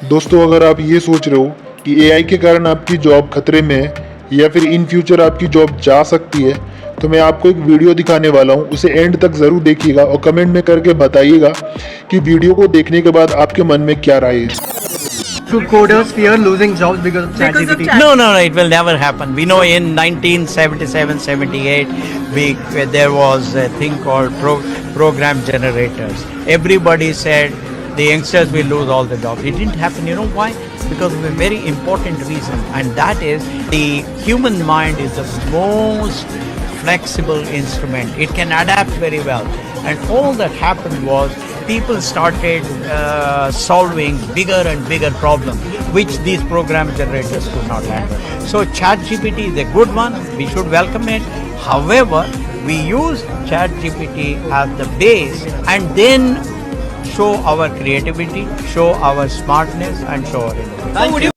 दोस्तों, अगर आप ये सोच रहे हो कि एआई के कारण आपकी जॉब खतरे में है या फिर इन फ्यूचर आपकी जॉब जा सकती है, तो मैं आपको एक वीडियो दिखाने वाला हूँ। उसे एंड तक ज़रूर देखिएगा और कमेंट में करके बताइएगा कि वीडियो को देखने के बाद आपके मन में क्या राय है। Do coders fear losing jobs because of ChatGPT? No, it will never happen. We know in 1977-78, there was a thing called program generators. Everybody said the youngsters will lose all the jobs. It didn't happen. You know why? Because of a very important reason, and that is the human mind is the most flexible instrument. It can adapt very well. And all that happened was people started solving bigger and bigger problems which these program generators could not handle. So ChatGPT is a good one. We should welcome it. However, we use ChatGPT as the base and then show our creativity, show our smartness and show our innovation.